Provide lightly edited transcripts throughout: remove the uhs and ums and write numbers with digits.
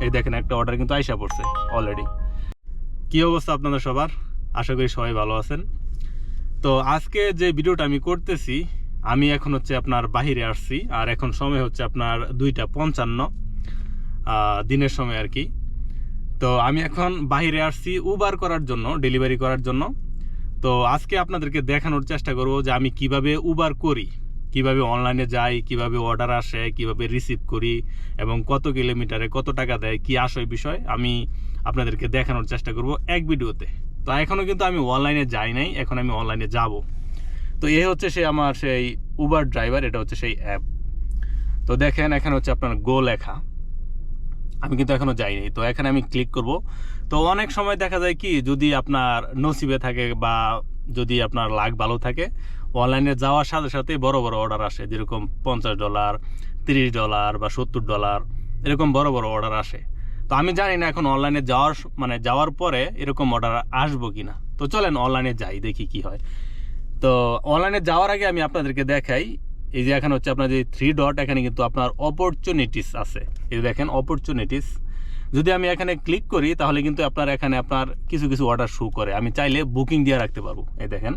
এই দেখেন একটা অর্ডার কিন্তু আইসা পড়ছে অলরেডি। কি অবস্থা আপনাদের সবার? আশা করি সবাই ভালো আছেন। তো আজকে যে ভিডিওটা আমি করতেছি, আমি এখন হচ্ছে আপনার বাহিরে আসছি, আর এখন সময় হচ্ছে আপনার 2:55 দিনের সময় আর কি। তো আমি এখন বাহিরে আসছি উবার করার জন্য, ডেলিভারি করার জন্য। তো আজকে আপনাদেরকে দেখানোর চেষ্টা করব যে আমি কিভাবে উবার করি, কিভাবে অনলাইনে যাই, কিভাবে অর্ডার আসে, কিভাবে রিসিভ করি এবং কত কিলোমিটারে কত টাকা দেয়, কি আসে বিষয় আমি আপনাদেরকে দেখানোর চেষ্টা করব এক ভিডিওতে। তো এখনও কিন্তু আমি অনলাইনে যাই নাই, এখন আমি অনলাইনে যাব। তো এ হচ্ছে আমার সেই উবার ড্রাইভার, এটা হচ্ছে সেই অ্যাপ। তো দেখেন এখানে হচ্ছে আপনার গো লেখা, আমি কিন্তু এখনো যাইনি। তো এখানে আমি ক্লিক করব। তো অনেক সময় দেখা যায় কি, যদি আপনার নসিবে থাকে বা যদি আপনার লাক ভালো থাকে, অনলাইনে যাওয়ার সাথে সাথে বড় বড় অর্ডার আসে, যেরকম $50, $30 বা $70, এরকম বড় বড় অর্ডার আসে। তো আমি জানি না এখন অনলাইনে যাওয়ার পরে এরকম অর্ডার আসবো কিনা। তো চলেন অনলাইনে যাই, দেখি কি হয়। তো অনলাইনে যাওয়ার আগে আমি আপনাদেরকে দেখাই, এই যে এখানে হচ্ছে আপনার যে 3 ডট, এখানে কিন্তু আপনার অপরচুনিটিস আছে। এই দেখেন অপরচুনিটিস, যদি আমি এখানে ক্লিক করি তাহলে কিন্তু এখানে আপনার কিছু কিছু অর্ডার শো করে। আমি চাইলে বুকিং দিয়ে রাখতে পারবো, এই দেখেন।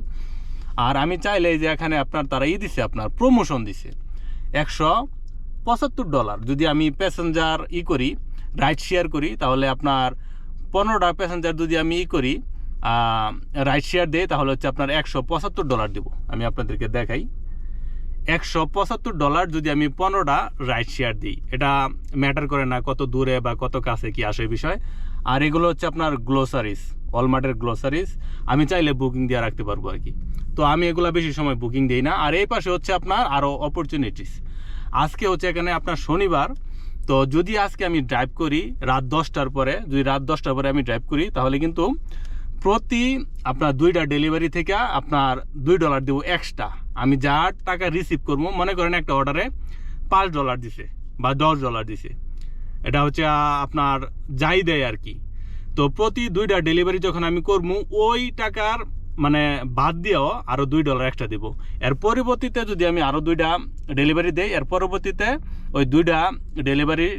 আর আমি চাইলে এই যে এখানে আপনার তারা দিছে, আপনার প্রমোশন দিছে $175। যদি আমি প্যাসেঞ্জার করি, রাইড শেয়ার করি, তাহলে আপনার 15টা প্যাসেঞ্জার যদি আমি করি, রাইড শেয়ার দেয়, তাহলে হচ্ছে আপনার $175 দেবো। আমি আপনাদেরকে দেখাই, $175 যদি আমি 15টা রাইড শেয়ার দিই। এটা ম্যাটার করে না কত দূরে বা কত কাছে কি আসে বিষয়। আর এগুলো হচ্ছে আপনার গ্লোসারিস, ওয়ালমার্টের গ্লোসারিস। আমি চাইলে বুকিং দিয়ে রাখতে পারবো আর কি। তো আমি এগুলো বেশি সময় বুকিং দিই না। আর এই পাশে হচ্ছে আপনার আরও অপরচুনিটিস। আজকে হচ্ছে এখানে আপনার শনিবার। তো যদি আজকে আমি ড্রাইভ করি রাত 10টার পরে, যদি রাত 10টার পরে আমি ড্রাইভ করি, তাহলে কিন্তু প্রতি আপনার 2টা ডেলিভারি থেকে আপনার $2 দেবো এক্সট্রা। আমি যা টাকা রিসিভ করবো, মনে করেন একটা অর্ডারে $5 দিছে বা $10 দিছে, এটা হচ্ছে আপনার যাই দেয় আর কি। তো প্রতি 2টা ডেলিভারি যখন আমি করবো, ওই টাকার বাদ দিয়েও আরও $2 এক্সট্রা দিব। এর পরবর্তীতে যদি আমি আরও 2টা ডেলিভারি দেই, এর পরবর্তীতে ওই 2টা ডেলিভারির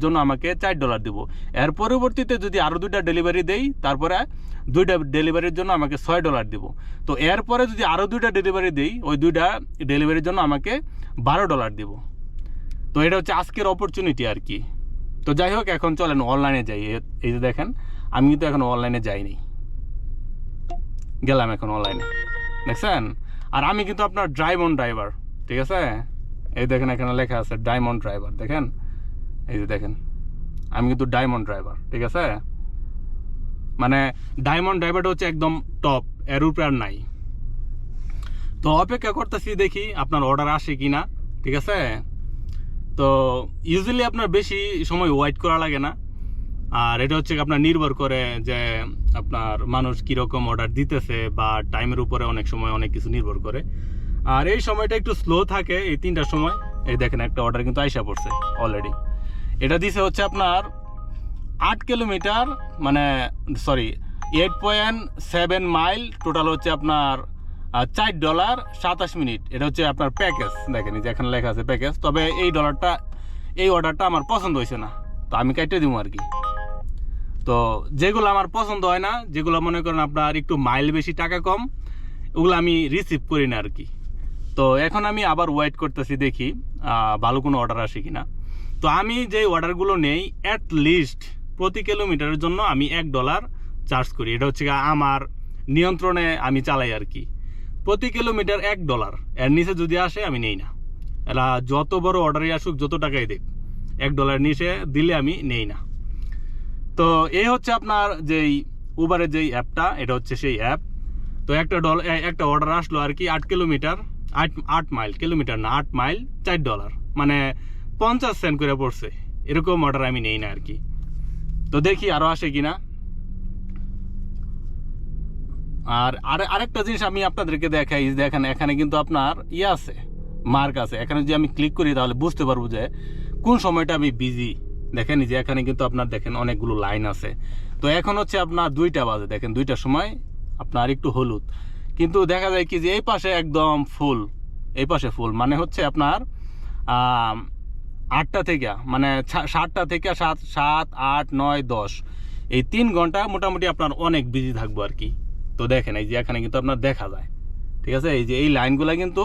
জন্য আমাকে $4 দিব। এর পরবর্তীতে যদি আরও 2টা ডেলিভারি দেই, তারপরে 2টা ডেলিভারির জন্য আমাকে $6 দিব। তো এরপরে যদি আরও 2টা ডেলিভারি দিই, ওই 2টা ডেলিভারির জন্য আমাকে $12 দিব। তো এটা হচ্ছে আজকের অপরচুনিটি আর কি। তো যাই হোক, এখন চলেন অনলাইনে যাই। এই যে দেখেন, আমি কিন্তু এখন অনলাইনে যাইনি, গেলাম এখন অনলাইনে, দেখছেন। আর আমি কিন্তু আপনার ডায়মন্ড ড্রাইভার, ঠিক আছে। এই দেখেন এখানে লেখা আছে ডায়মন্ড ড্রাইভার, দেখেন, এই যে দেখেন, আমি কিন্তু ডায়মন্ড ড্রাইভার, ঠিক আছে। ডায়মন্ড ড্রাইভারটা হচ্ছে একদম টপ, এর উপরে আর নাই। তো অপেক্ষা করতেছি, দেখি আপনার অর্ডার আসে কি না, ঠিক আছে। তো ইউজুয়ালি আপনার বেশি সময় ওয়েট করা লাগে না। আর এটা হচ্ছে আপনার নির্ভর করে যে আপনার মানুষ কীরকম অর্ডার দিতেছে বা টাইমের উপরে অনেক সময় অনেক কিছু নির্ভর করে। আর এই সময়টা একটু স্লো থাকে, এই 3টার সময়। এই দেখেন একটা অর্ডার কিন্তু আইসা পড়ছে অলরেডি। এটা দিছে হচ্ছে আপনার 8 কিলোমিটার, 8.7 মাইল, টোটাল হচ্ছে আপনার $4.27। এটা হচ্ছে আপনার প্যাকেজ, দেখেন যে এখানে লেখা আছে প্যাকেজ। তবে এই অর্ডারটা আমার পছন্দ হয়েছে না, তো আমি কেটে দিব আর কি। তো যেগুলো আমার পছন্দ হয় না, যেগুলো মনে করেন আপনার একটু মাইল বেশি টাকা কম, ওগুলো আমি রিসিভ করি না আর কি। তো এখন আমি আবার ওয়েট করতেছি, দেখি ভালো কোনো অর্ডার আসে কিনা। তো আমি যে অর্ডারগুলো নেই, অ্যাট লিস্ট প্রতি কিলোমিটারের জন্য আমি $1 চার্জ করি। এটা হচ্ছে আমার নিয়ন্ত্রণে আমি চালাই আর কি। প্রতি কিলোমিটার $1, এর নিচে যদি আসে আমি নেই না। এরা যত বড় অর্ডারই আসুক, যত টাকাই দেখ, $1 নিচে দিলে আমি নেই না। তো এই হচ্ছে আপনার যেই উবারের যেই অ্যাপটা, এটা হচ্ছে সেই অ্যাপ। তো একটা অর্ডার আসলো আর কি, 8 কিলোমিটার, 8 মাইল, কিলোমিটার না, 8 মাইল, $4, 50 সেন্ট করে পড়ছে। এরকম অর্ডার আমি নেই না আর কি। তো দেখি আরও আসে কিনা। আর আরেকটা জিনিস আমি আপনাদেরকে দেখাই, দেখেন এখানে কিন্তু আপনার আছে, মার্ক আছে। এখানে যদি আমি ক্লিক করি তাহলে বুঝতে পারবো যে কোন সময়টা আমি বিজি। দেখেন যে এখানে কিন্তু আপনার দেখেন অনেকগুলো লাইন আছে। তো এখন হচ্ছে আপনার 2টা বাজে, দেখেন 2টার সময় আপনার একটু হলুদ, কিন্তু দেখা যায় কি যে এই পাশে একদম ফুল, এই পাশে ফুল, হচ্ছে আপনার 8টা থেকে মানে 7টা থেকে 7, 8, 9, 10 এই 3 ঘন্টা মোটামুটি আপনার অনেক বিজি থাকবো আর কি। তো দেখেন এই যে এখানে কিন্তু আপনার দেখা যায়, ঠিক আছে, এই যে এই লাইনগুলো কিন্তু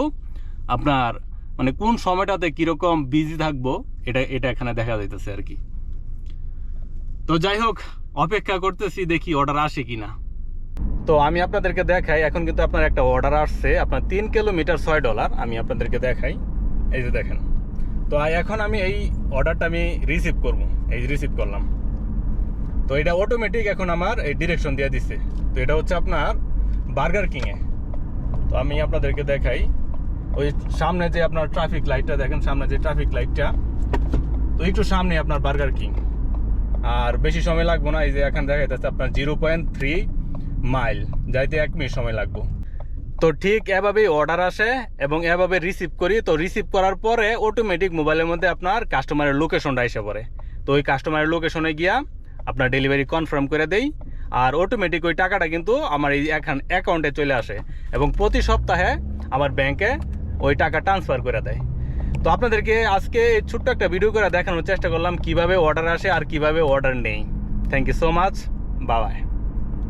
আপনার মানে কোন সময়টাতে কীরকম বিজি থাকবো এটা এখানে দেখা যাইতেছে আর কি। তো যাই হোক, অপেক্ষা করতেছি দেখি অর্ডার আসে কিনা। তো আমি আপনাদেরকে দেখাই, এখন কিন্তু আপনার একটা অর্ডার আসছে আপনার 3 কিলোমিটার $6। আমি আপনাদেরকে দেখাই, এই যে দেখেন। তো এখন আমি এই অর্ডারটা আমি রিসিভ করব, এই রিসিভ করলাম। তো এটা অটোমেটিক এখন আমার এই ডিরেকশন দিয়ে দিচ্ছে। তো এটা হচ্ছে আপনার বার্গার কিংয়ে। তো আমি আপনাদেরকে দেখাই, ওই সামনে যে আপনার ট্রাফিক লাইটটা দেখেন, সামনে যে ট্রাফিক লাইটটা, তো একটু সামনে আপনার বার্গার কিং। আর বেশি সময় লাগবো না, এই যে এখন দেখা যাচ্ছে আপনার 0.3 মাইল, যাইতে 1 মিনিট সময় লাগবো। তো ঠিক এভাবেই অর্ডার আসে এবং এভাবে রিসিভ করি। তো রিসিভ করার পরে অটোমেটিক মোবাইলের মধ্যে আপনার কাস্টমারের লোকেশনটা এসে পড়ে। তো ওই কাস্টমারের লোকেশনে গিয়া আপনার ডেলিভারি কনফার্ম করে দেই, আর অটোমেটিক ওই টাকাটা কিন্তু আমার এই এখন অ্যাকাউন্টে চলে আসে এবং প্রতি সপ্তাহে আমার ব্যাংকে ওই টাকা ট্রান্সফার করে দেয়। তো আপনাদেরকে আজকে ছোট্ট একটা ভিডিও করে দেখানোর চেষ্টা করলাম কিভাবে অর্ডার আসে আর কিভাবে অর্ডার নেই। Thank you so much, bye by.